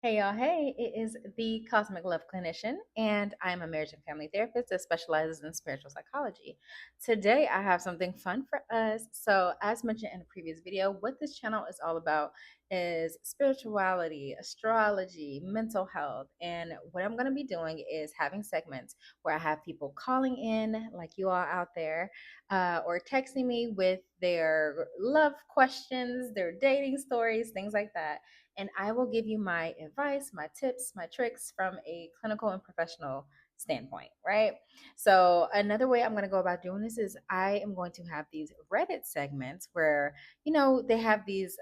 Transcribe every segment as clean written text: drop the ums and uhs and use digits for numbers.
Hey y'all, hey, it is the Cosmic Love Clinician, and I'm a marriage and family therapist that specializes in spiritual psychology. Today, I have something fun for us. So, as mentioned in a previous video, what this channel is all about is spirituality, astrology, mental health. And what I'm going to be doing is having segments where I have people calling in, like you all out there, or texting me with their love questions, their dating stories, things like that, and I will give you my advice, my tips, my tricks from a clinical and professional standpoint, right? So, another way I'm going to go about doing this is I am going to have these Reddit segments where, they have these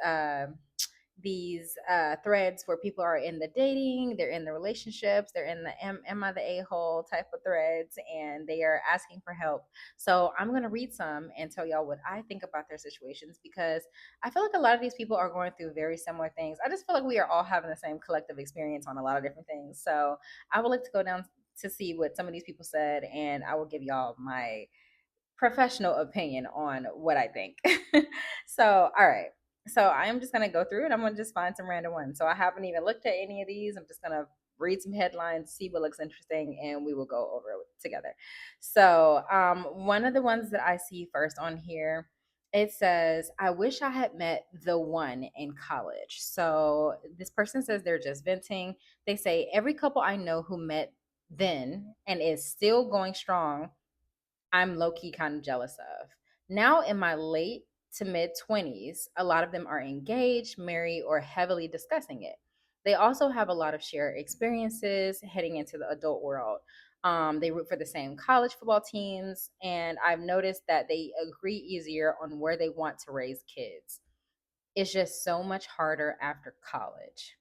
threads where people are in the dating, they're in the relationships, they're in the am I the a-hole type of threads, and they are asking for help. So I'm going to read some and tell y'all what I think about their situations, because I feel like a lot of these people are going through very similar things. I just feel like we are all having the same collective experience on a lot of different things. So I would like to go down to see what some of these people said, and I will give y'all my professional opinion on what I think. So, all right. So, I am just going to go through and I'm going to just find some random ones. So, I haven't even looked at any of these. I'm just going to read some headlines, see what looks interesting, and we will go over it together. So, one of the ones that I see first on here, it says, I wish I had met the one in college. So, this person says they're just venting. They say, every couple I know who met then and is still going strong, I'm low key kind of jealous of. Now, in my late to mid 20s, a lot of them are engaged, married, or heavily discussing it. They also have a lot of shared experiences heading into the adult world. They root for the same college football teams, and I've noticed that they agree easier on where they want to raise kids. It's just so much harder after college.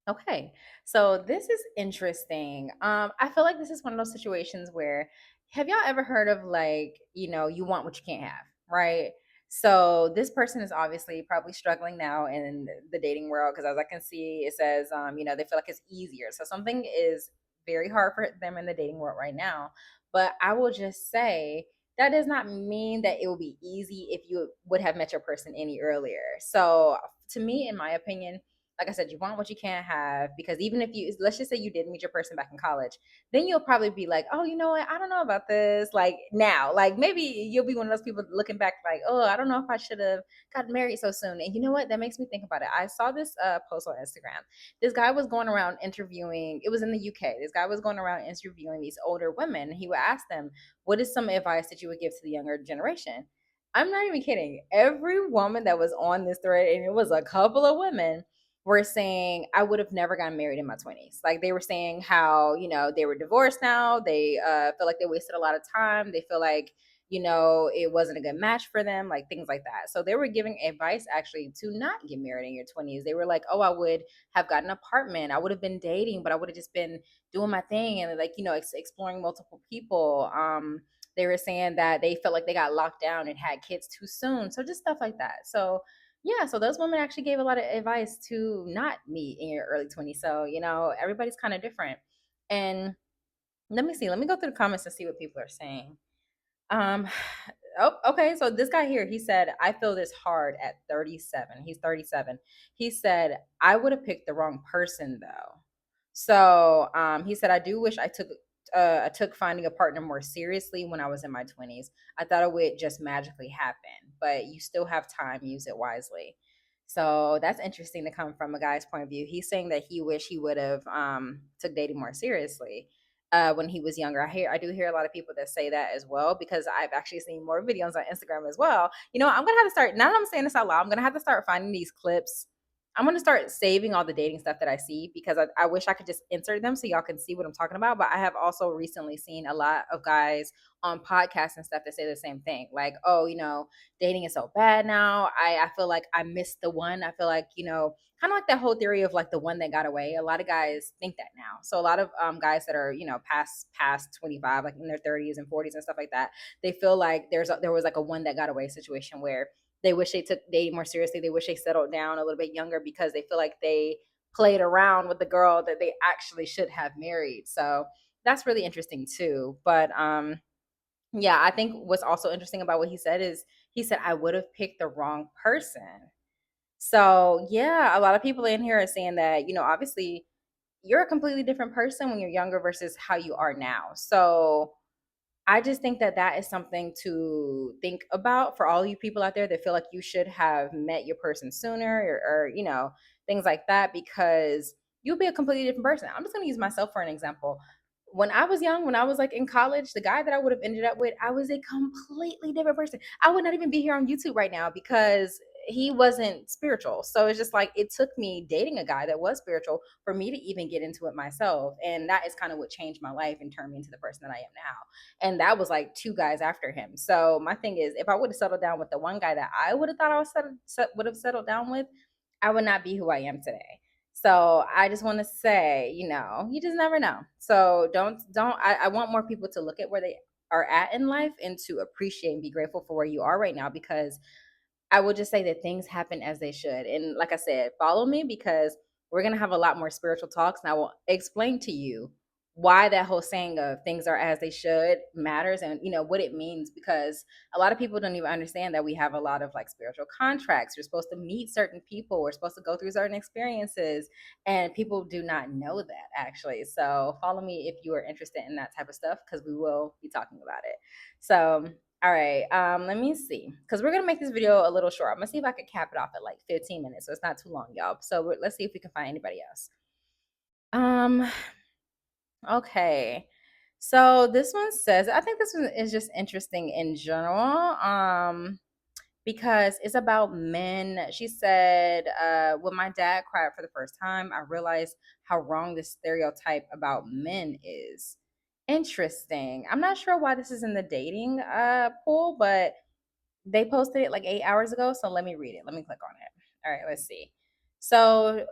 Okay, so this is interesting. I feel like this is one of those situations where, have y'all ever heard of, like, you want what you can't have, right? So this person is obviously probably struggling now in the dating world, because as I can see, it says, they feel like it's easier. So something is very hard for them in the dating world right now. But I will just say that does not mean that it will be easy if you would have met your person any earlier. So to me, in my opinion, like I said, you want what you can't have, because even if you, let's just say you did meet your person back in college, then you'll probably be like, oh, you know what? I don't know about this. Like now, like maybe you'll be one of those people looking back like, oh, I don't know if I should have got married so soon. And you know what? That makes me think about it. I saw this post on Instagram. This guy was going around interviewing, it was in the UK. This guy was going around interviewing these older women. He would ask them, what is some advice that you would give to the younger generation? I'm not even kidding. Every woman that was on this thread, and it was a couple of women, were saying I would have never gotten married in my 20s. Like they were saying how, they were divorced now. They feel like they wasted a lot of time. They feel like, it wasn't a good match for them, like things like that. So they were giving advice actually to not get married in your 20s. They were like, oh, I would have gotten an apartment. I would have been dating, but I would have just been doing my thing and, like, exploring multiple people. They were saying that they felt like they got locked down and had kids too soon. So just stuff like that. So yeah, so those women actually gave a lot of advice to not meet in your early 20s. So, everybody's kind of different. And let me see, let me go through the comments and see what people are saying. Um, oh, okay. So this guy here, he said, I feel this hard at 37. He's 37. He said, I would have picked the wrong person though. So he said, I do wish I took finding a partner more seriously when I was in my 20s. I thought it would just magically happen, but you still have time, use it wisely. So that's interesting to come from a guy's point of view. He's saying that he wish he would have took dating more seriously when he was younger. I do hear a lot of people that say that as well, because I've actually seen more videos on Instagram as well. I'm gonna have to start, now that I'm saying this out loud, I'm gonna have to start finding these clips. I'm gonna start saving all the dating stuff that I see, because I wish I could just insert them so y'all can see what I'm talking about. But I have also recently seen a lot of guys on podcasts and stuff that say the same thing. Like, oh, dating is so bad now. I feel like I missed the one. I feel like, kind of like that whole theory of like the one that got away. A lot of guys think that now. So a lot of guys that are, past 25, like in their 30s and 40s and stuff like that, they feel like there was like a one that got away situation where they wish they took dating more seriously. They wish they settled down a little bit younger, because they feel like they played around with the girl that they actually should have married. So that's really interesting too. But yeah, I think what's also interesting about what he said is, he said, I would have picked the wrong person. So yeah, a lot of people in here are saying that, obviously you're a completely different person when you're younger versus how you are now. So I just think that that is something to think about for all you people out there that feel like you should have met your person sooner, or things like that, because you'll be a completely different person. I'm just going to use myself for an example. When I was young, when I was like in college, the guy that I would have ended up with, I was a completely different person. I would not even be here on YouTube right now because he wasn't spiritual. So it's just like it took me dating a guy that was spiritual for me to even get into it myself. And that is kind of what changed my life and turned me into the person that I am now. And that was like two guys after him. So my thing is, if I would have settled down with the one guy that I would have thought I was would have settled down with, I would not be who I am today. So I just want to say, you just never know. So don't. I want more people to look at where they are at in life and to appreciate and be grateful for where you are right now, because I will just say that things happen as they should. And like I said, follow me because we're going to have a lot more spiritual talks. And I will explain to you why that whole saying of things are as they should matters, and what it means, because a lot of people don't even understand that we have a lot of like spiritual contracts. You're supposed to meet certain people, we're supposed to go through certain experiences, and people do not know that actually. So follow me if you are interested in that type of stuff, because we will be talking about it. So all right, let me see, because we're gonna make this video a little short. I'm gonna see if I could cap it off at like 15 minutes, so it's not too long, y'all. So let's see if we can find anybody else. Um, okay. So this one says, I think this one is just interesting in general. Because it's about men. She said, when my dad cried for the first time, I realized how wrong this stereotype about men is. Interesting. I'm not sure why this is in the dating pool, but they posted it like 8 hours ago. So let me read it. Let me click on it. All right, let's see. So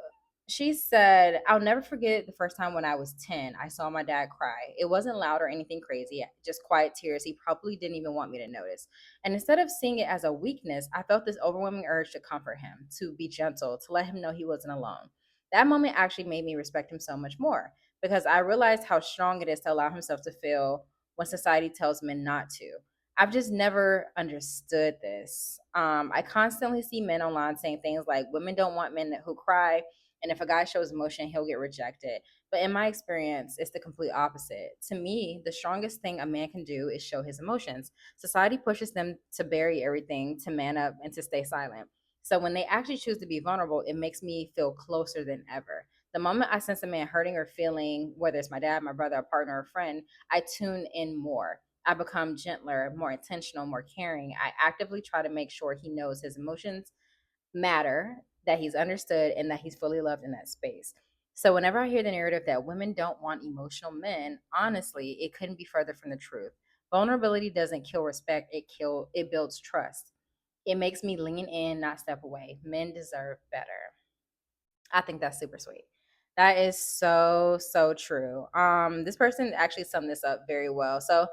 she said, I'll never forget the first time when I was 10, I saw my dad cry. It wasn't loud or anything crazy, just quiet tears he probably didn't even want me to notice. And instead of seeing it as a weakness, I felt this overwhelming urge to comfort him, to be gentle, to let him know he wasn't alone. That moment actually made me respect him so much more, because I realized how strong it is to allow himself to feel when society tells men not to. I've just never understood this. I constantly see men online saying things like women don't want men who cry, and if a guy shows emotion, he'll get rejected. But in my experience, it's the complete opposite. To me, the strongest thing a man can do is show his emotions. Society pushes them to bury everything, to man up, and to stay silent. So when they actually choose to be vulnerable, it makes me feel closer than ever. The moment I sense a man hurting or feeling, whether it's my dad, my brother, a partner, or a friend, I tune in more. I become gentler, more intentional, more caring. I actively try to make sure he knows his emotions matter, that he's understood, and that he's fully loved in that space. So whenever I hear the narrative that women don't want emotional men, honestly, it couldn't be further from the truth. Vulnerability doesn't kill respect, it builds trust. It makes me lean in, not step away. Men deserve better. I think that's super sweet. That is so, so true. This person actually summed this up very well. So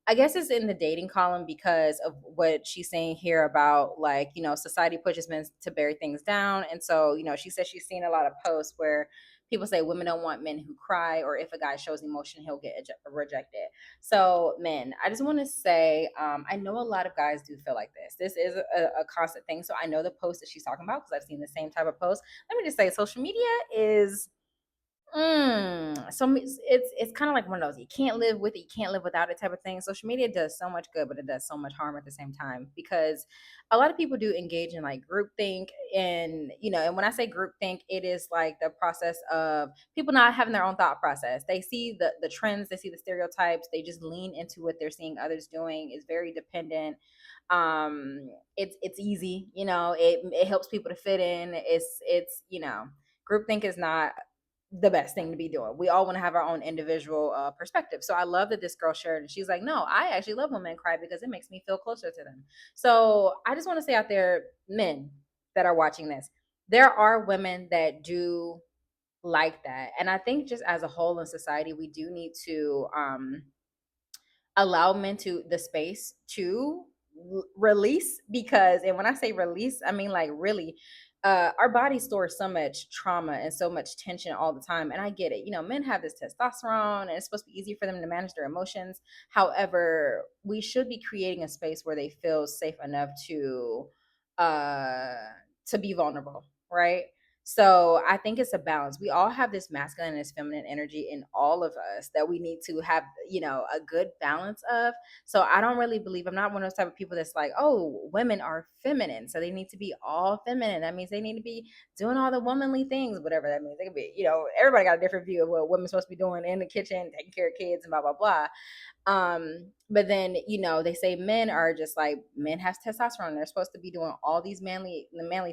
I guess it's in the dating column because of what she's saying here about, like, society pushes men to bury things down. And so, she says she's seen a lot of posts where people say women don't want men who cry, or if a guy shows emotion, he'll get rejected. So, men, I just want to say, I know a lot of guys do feel like this. This is a constant thing. So I know the post that she's talking about because I've seen the same type of post. Let me just say, social media is so it's kind of like one of those, you can't live with it, you can't live without it type of thing. Social media does so much good, but it does so much harm at the same time, because a lot of people do engage in like groupthink, and and when I say groupthink, it is like the process of people not having their own thought process. They see the trends, they see the stereotypes, they just lean into what they're seeing others doing. Is very dependent. It's easy, it helps people to fit in. It's groupthink is not the best thing to be doing. We all want to have our own individual perspective. So I love that this girl shared, and she's like, no, I actually love when men cry because it makes me feel closer to them. So I just want to say out there, men that are watching this, there are women that do like that. And I think just as a whole in society, we do need to allow men to the space to release, because, and when I say release, I mean like really, our body stores so much trauma and so much tension all the time. And I get it, men have this testosterone and it's supposed to be easy for them to manage their emotions. However, we should be creating a space where they feel safe enough to uh to be vulnerable, right? So I think it's a balance. We all have this masculine and this feminine energy in all of us that we need to have, a good balance of. So I don't really believe, I'm not one of those type of people that's like, oh, women are feminine, so they need to be all feminine. That means they need to be doing all the womanly things, whatever that means. They could be, everybody got a different view of what women's supposed to be doing in the kitchen, taking care of kids and blah blah blah. But then, they say men are just like, men have testosterone, they're supposed to be doing all these manly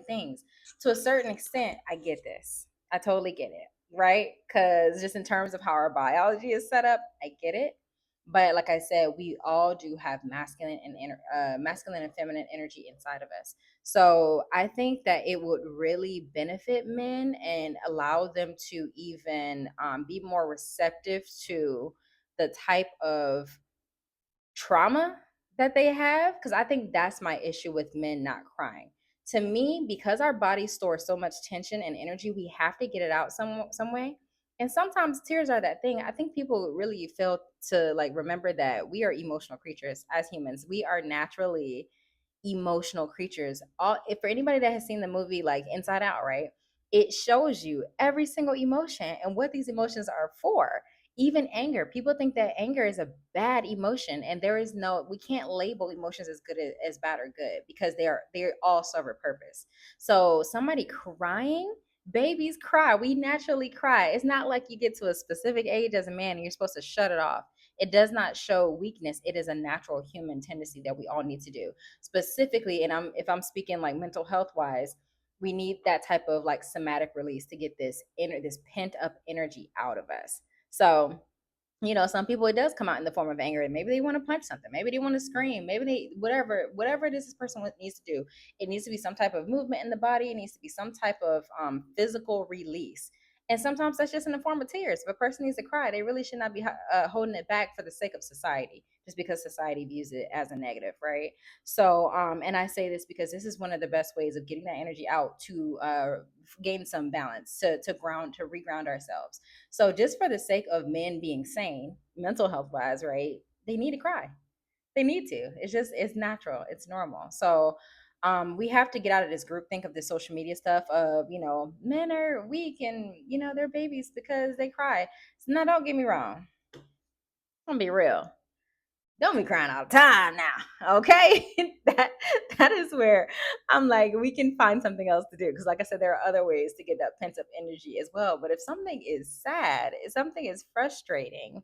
things. To a certain extent, I get this. I totally get it, right? Because just in terms of how our biology is set up, I get it. But like I said, we all do have masculine and feminine energy inside of us. So I think that it would really benefit men and allow them to even be more receptive to the type of trauma that they have, because I think that's my issue with men not crying. To me, because our bodies store so much tension and energy, we have to get it out some way. And sometimes tears are that thing. I think people really fail to like remember that we are emotional creatures as humans. We are naturally emotional creatures. All if for anybody that has seen the movie like Inside Out, right? It shows you every single emotion and what these emotions are for. Even anger. People think that anger is a bad emotion, and there is no, we can't label emotions as good as bad or good, because they all serve a purpose. So somebody crying, babies cry. We naturally cry. It's not like you get to a specific age as a man and you're supposed to shut it off. It does not show weakness. It is a natural human tendency that we all need to do. Specifically, and if I'm speaking like mental health wise, we need that type of like somatic release to get this pent up energy out of us. So, some people, it does come out in the form of anger, and maybe they want to punch something, maybe they want to scream, maybe they, whatever it is this person needs to do. It needs to be some type of movement in the body. It needs to be some type of physical release. And sometimes that's just in the form of tears. If a person needs to cry, they really should not be holding it back for the sake of society, just because society views it as a negative, right? So, and I say this because this is one of the best ways of getting that energy out, to gain some balance, to reground ourselves. So just for the sake of men being sane, mental health wise, right? They need to cry. They need to. It's natural. It's normal. So we have to get out of this group think of this social media stuff of, men are weak and, they're babies because they cry. So now don't get me wrong. I'm gonna be real. Don't be crying all the time now, okay? that that is where I'm like, we can find something else to do, because like I said, there are other ways to get that pent up energy as well. But if something is sad, if something is frustrating,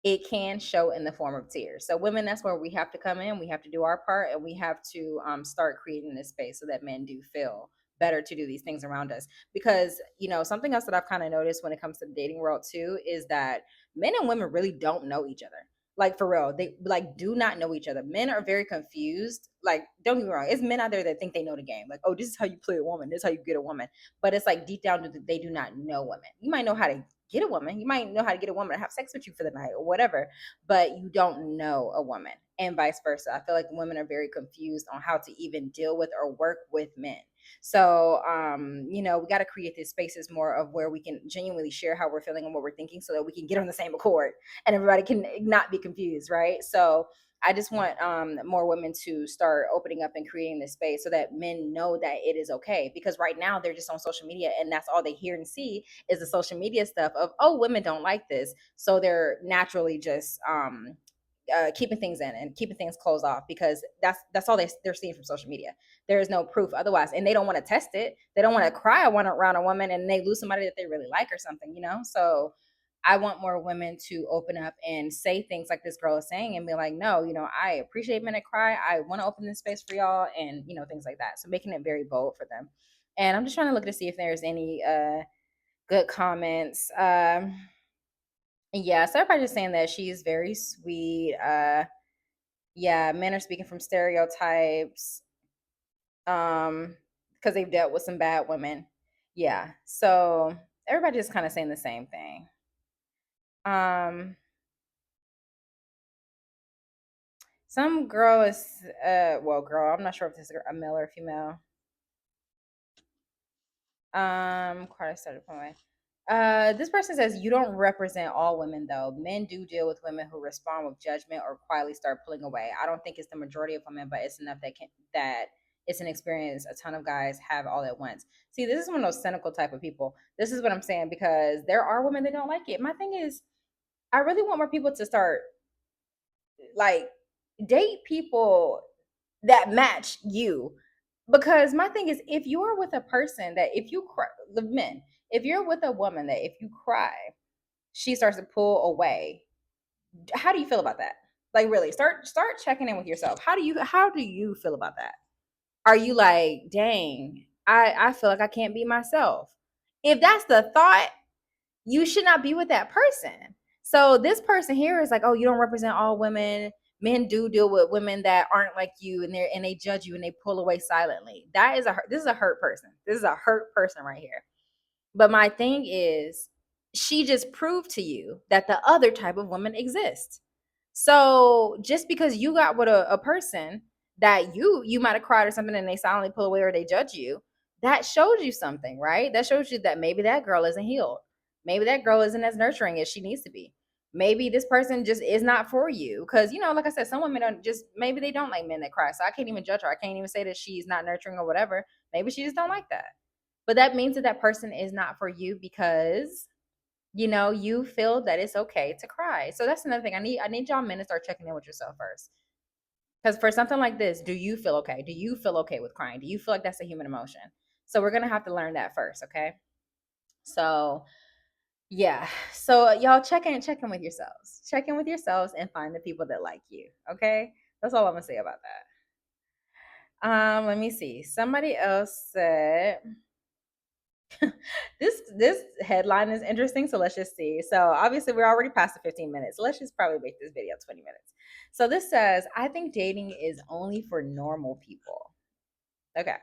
it can show in the form of tears. So women, that's where we have to come in. We have to do our part, and we have to start creating this space so that men do feel better to do these things around us. Because something else that I've kind of noticed when it comes to the dating world too is that men and women really don't know each other. Like for real, they like do not know each other. Men are very confused. Like, don't get me wrong, it's men out there that think they know the game. Like, oh, this is how you play a woman. This is how you get a woman. But it's like deep down, they do not know women. You might know how to get a woman. You might know how to get a woman to have sex with you for the night or whatever, but you don't know a woman, and vice versa. I feel like women are very confused on how to even deal with or work with men. So, we got to create these spaces more of where we can genuinely share how we're feeling and what we're thinking, so that we can get on the same accord and everybody can not be confused, right? So, I just want more women to start opening up and creating this space so that men know that it is okay. Because right now they're just on social media, and that's all they hear and see is the social media stuff of, oh, women don't like this, so they're naturally just keeping things in and keeping things closed off, because that's all they're seeing from social media. There is no proof otherwise, and they don't want to test it. They don't want to cry one around a woman and they lose somebody that they really like or something. So I want more women to open up and say things like this girl is saying, and be like, no, I appreciate men that cry. I want to open this space for y'all, and things like that. So making it very bold for them. And I'm just trying to look to see if there's any good comments. Yeah, so everybody's just saying that she's very sweet. Yeah, men are speaking from stereotypes. Because they've dealt with some bad women. Yeah. So everybody's just kind of saying the same thing. Um, some girl is well, girl, I'm not sure if this is a male or a female. Quite started point. This person says, you don't represent all women though. Men do deal with women who respond with judgment or quietly start pulling away. I don't think it's the majority of women, but it's enough that it's an experience a ton of guys have all at once. See, this is one of those cynical type of people. This is what I'm saying, because there are women that don't like it. My thing is, I really want more people to start, like, date people that match you. Because my thing is, if you're with a person that, if you cry, the men, if you're with a woman that if you cry, she starts to pull away, how do you feel about that? Like, really, start checking in with yourself. How do you feel about that? Are you like, dang, I feel like I can't be myself? If that's the thought, you should not be with that person. So this person here is like, oh, you don't represent all women. Men do deal with women that aren't like you, and they judge you and they pull away silently. This is a hurt person. This is a hurt person right here. But my thing is, she just proved to you that the other type of woman exists. So just because you got with a person that you might have cried or something and they silently pull away or they judge you, that shows you something, right? That shows you that maybe that girl isn't healed. Maybe that girl isn't as nurturing as she needs to be. Maybe this person just is not for you. Because, like I said, some women don't just, maybe they don't like men that cry. So I can't even judge her. I can't even say that she's not nurturing or whatever. Maybe she just don't like that. But that means that that person is not for you, because you feel that it's okay to cry. So that's another thing. I need y'all men to start checking in with yourself first. Because for something like this, do you feel okay? Do you feel okay with crying? Do you feel like that's a human emotion? So we're gonna have to learn that first, okay? So yeah. So y'all check in with yourselves. Check in with yourselves and find the people that like you. Okay? That's all I'm gonna say about that. Let me see. Somebody else said this headline is interesting, so let's just see. So obviously we're already past the 15 minutes, so let's just probably make this video 20 minutes. So this says, I think dating is only for normal people. Okay.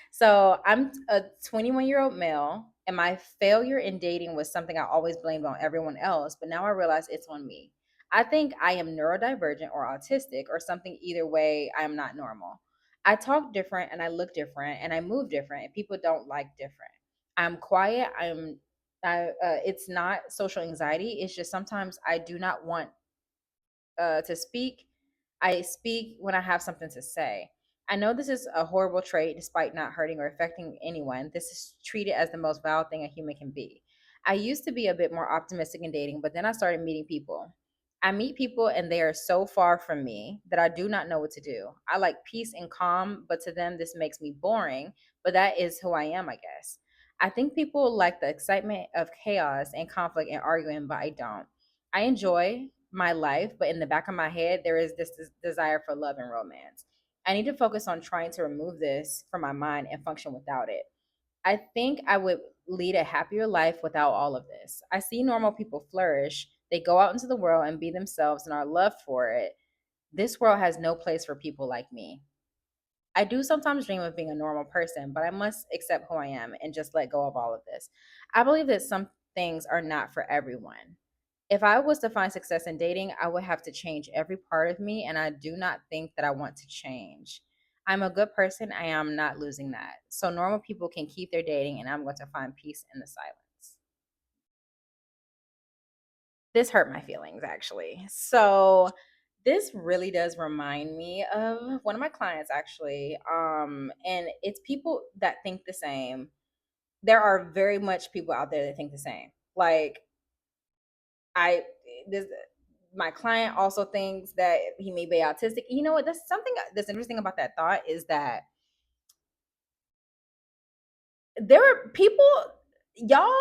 So I'm a 21-year-old male, and my failure in dating was something I always blamed on everyone else, but now I realize it's on me. I think I am neurodivergent or autistic or something. Either way, I am not normal. I talk different and I look different and I move different and people don't like different. I'm quiet. It's not social anxiety. It's just sometimes I do not want to speak. I speak when I have something to say. I know this is a horrible trait despite not hurting or affecting anyone. This is treated as the most vile thing a human can be. I used to be a bit more optimistic in dating, but then I started meeting people. I meet people and they are so far from me that I do not know what to do. I like peace and calm, but to them, this makes me boring. But that is who I am, I guess. I think people like the excitement of chaos and conflict and arguing, but I don't. I enjoy my life, but in the back of my head, there is this desire for love and romance. I need to focus on trying to remove this from my mind and function without it. I think I would lead a happier life without all of this. I see normal people flourish. They go out into the world and be themselves and are loved for it. This world has no place for people like me. I do sometimes dream of being a normal person, but I must accept who I am and just let go of all of this. I believe that some things are not for everyone. If I was to find success in dating, I would have to change every part of me, and I do not think that I want to change. I'm a good person. I am not losing that. So normal people can keep their dating, and I'm going to find peace in the silence. This hurt my feelings, actually. So this really does remind me of one of my clients, actually. And it's people that think the same. There are very much people out there that think the same. Like, I this my client also thinks that he may be autistic. You know what? That's something that's interesting about that thought, is that there are people, y'all.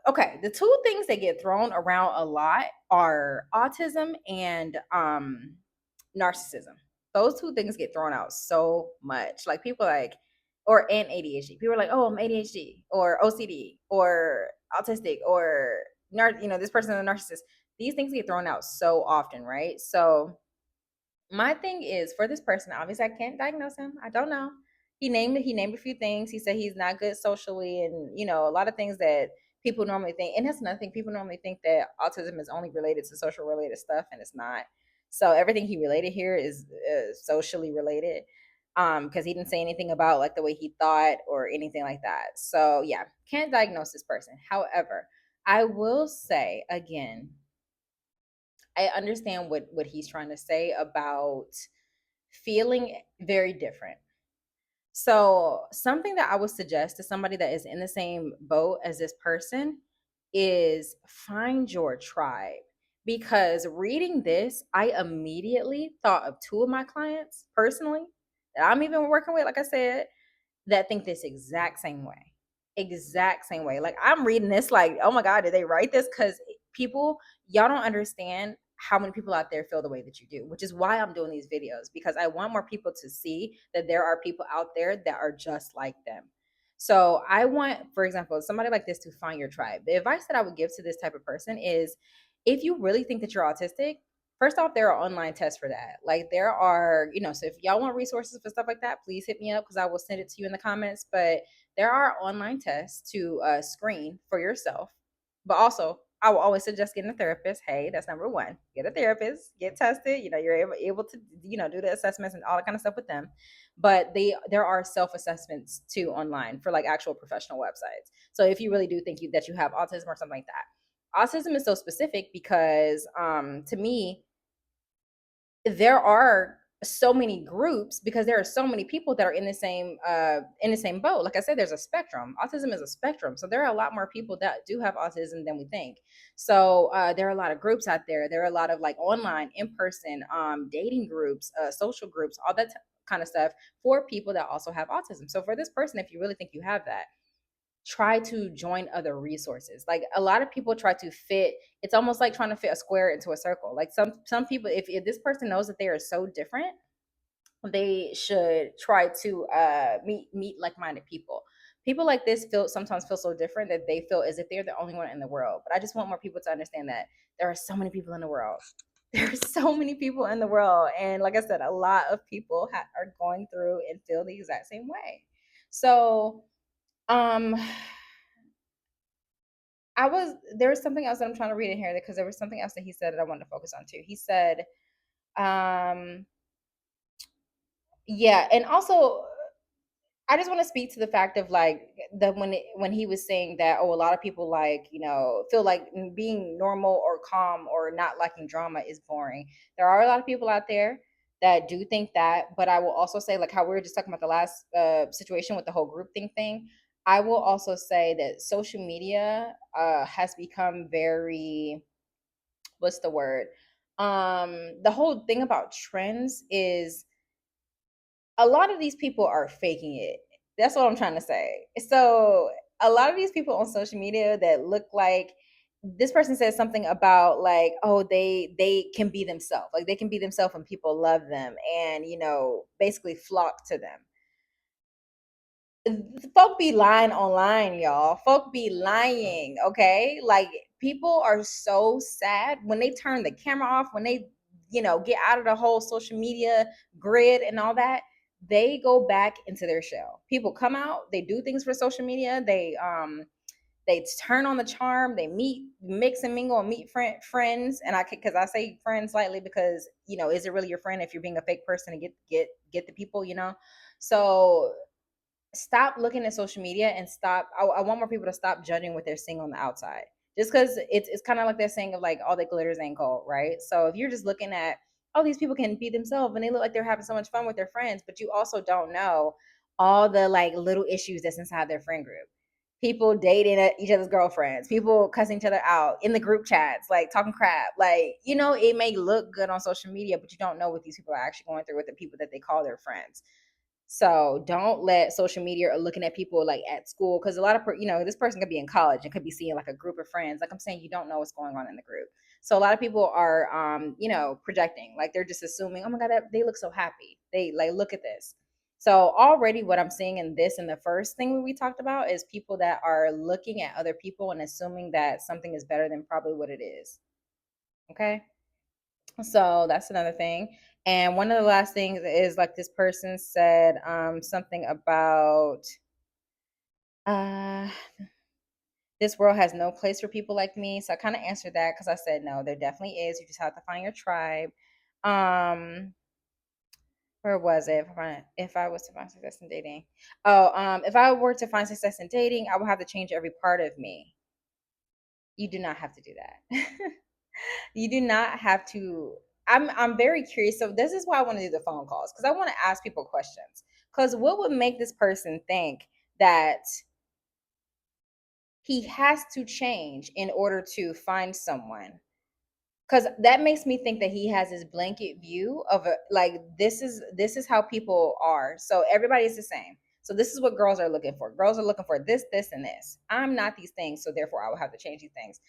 Okay, the two things that get thrown around a lot are autism and narcissism. Those two things get thrown out so much. Like, people like, or and ADHD. People are like, oh, I'm ADHD or OCD or autistic or this person is a narcissist. These things get thrown out so often, right? So my thing is, for this person, obviously I can't diagnose him. I don't know. He named a few things. He said he's not good socially, and a lot of things that people normally think. And that's another thing. People normally think that autism is only related to social related stuff, and it's not. So everything he related here is socially related. Because he didn't say anything about like the way he thought or anything like that. So yeah, can't diagnose this person. However, I will say again, I understand what he's trying to say about feeling very different. So, something that I would suggest to somebody that is in the same boat as this person is find your tribe. Because reading this, I immediately thought of two of my clients personally that I'm even working with, like I said, that think this exact same way. Exact same way. Like I'm reading this like, oh my God, did they write this? Because people, y'all don't understand how many people out there feel the way that you do, which is why I'm doing these videos, because I want more people to see that there are people out there that are just like them. So I want, for example, somebody like this to find your tribe. The advice that I would give to this type of person is if you really think that you're autistic, first off, there are online tests for that. Like there are, so if y'all want resources for stuff like that, please hit me up because I will send it to you in the comments. But there are online tests to screen for yourself. But also, I will always suggest getting a therapist. Hey, that's number one. Get a therapist, get tested. You're able to, do the assessments and all that kind of stuff with them. But there are self assessments too online for like actual professional websites. So if you really do think that you have autism or something like that, autism is so specific because to me there are so many groups because there are so many people that are in the same boat. Like I said, there's a spectrum. Autism is a spectrum, so there are a lot more people that do have autism than we think. So there are a lot of groups out there. There are a lot of like online, in-person, dating groups, social groups, all that kind of stuff for people that also have autism. So for this person, if you really think you have that, try to join other resources. Like a lot of people try to fit, it's almost like trying to fit a square into a circle. Like some people, if this person knows that they are so different, they should try to meet like-minded people. People like this sometimes feel so different that they feel as if they're the only one in the world. But I just want more people to understand that there are so many people in the world. There are so many people in the world, and like I said, a lot of people are going through and feel the exact same way. So um there was something else that I'm trying to read in here because there was something else that he said that I wanted to focus on too. He said, um, yeah, and also I just want to speak to the fact of like when he was saying that, oh, a lot of people like feel like being normal or calm or not liking drama is boring. There are a lot of people out there that do think that, but I will also say, like how we were just talking about the last situation with the whole group thing. I will also say that social media has become very, what's the word? The whole thing about trends is a lot of these people are faking it. That's what I'm trying to say. So a lot of these people on social media that look like, this person says something about like, oh, they can be themselves, like they can be themselves and people love them and basically flock to them. Folk be lying online, y'all. Folk be lying, okay? Like people are so sad when they turn the camera off, when they, get out of the whole social media grid and all that, they go back into their shell. People come out, they do things for social media, they turn on the charm, they meet, mix and mingle and meet friends. And because I say friends lightly because, is it really your friend if you're being a fake person to get the people? So stop looking at social media and stop. I want more people to stop judging what they're seeing on the outside. Just because it's kind of like they're saying of like all that glitters ain't gold, right? So if you're just looking at, oh, these people can be themselves and they look like they're having so much fun with their friends, but you also don't know all the like little issues that's inside their friend group. People dating each other's girlfriends, people cussing each other out in the group chats, like talking crap. Like, it may look good on social media, but you don't know what these people are actually going through with the people that they call their friends. So don't let social media or looking at people like at school, because a lot of this person could be in college and could be seeing like a group of friends. Like I'm saying, you don't know what's going on in the group. So a lot of people are projecting, like they're just assuming, oh my God, they look so happy. They like, look at this. So already what I'm seeing in this and the first thing we talked about is people that are looking at other people and assuming that something is better than probably what it is. Okay. So that's another thing. And one of the last things is like this person said something about uh this world has no place for people like me. So I kind of answered that because I said no, there definitely is. You just have to find your tribe. Um where was it? If I was to find success in dating. Oh, if I were to find success in dating, I would have to change every part of me. You do not have to do that. You do not have to. I'm very curious. So this is why I want to do the phone calls, because I want to ask people questions. Because what would make this person think that he has to change in order to find someone? Because that makes me think that he has this blanket view of a, like, this is how people are, so everybody's the same. So this is what girls are looking for. Girls are looking for this and this. I'm not these things, so therefore I will have to change these things.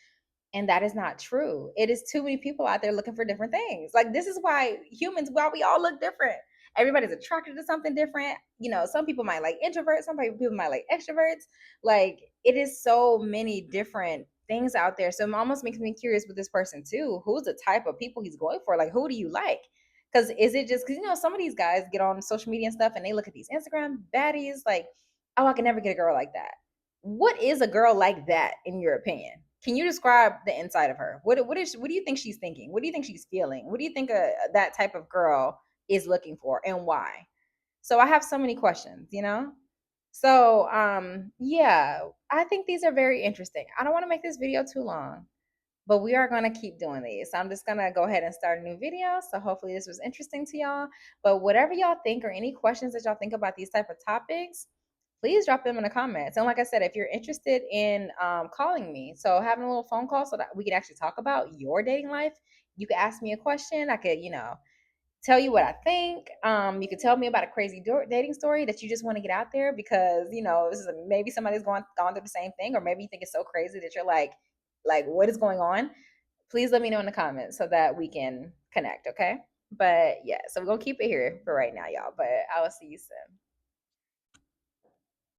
And that is not true. It is too many people out there looking for different things. Like, this is why humans, while we all look different, everybody's attracted to something different. You know, some people might like introverts, some people might like extroverts. Like, it is so many different things out there. So it almost makes me curious with this person too. Who's the type of people he's going for? Like, who do you like? Because is it just because, some of these guys get on social media and stuff and they look at these Instagram baddies like, oh, I can never get a girl like that. What is a girl like that in your opinion? Can you describe the inside of her? What do you think she's thinking? What do you think she's feeling? What do you think that type of girl is looking for, and why? So I have so many questions. So yeah, I think these are very interesting. I don't want to make this video too long, but we are going to keep doing these. So I'm just going to go ahead and start a new video. So hopefully this was interesting to y'all. But whatever y'all think, or any questions that y'all think about these type of topics, please drop them in the comments. And like I said, if you're interested in calling me, so having a little phone call so that we can actually talk about your dating life, you can ask me a question. I could, tell you what I think. You could tell me about a crazy dating story that you just want to get out there because this is maybe somebody's gone through the same thing, or maybe you think it's so crazy that you're like what is going on. Please let me know in the comments so that we can connect. Okay. But yeah, so we're gonna keep it here for right now, y'all. But I will see you soon.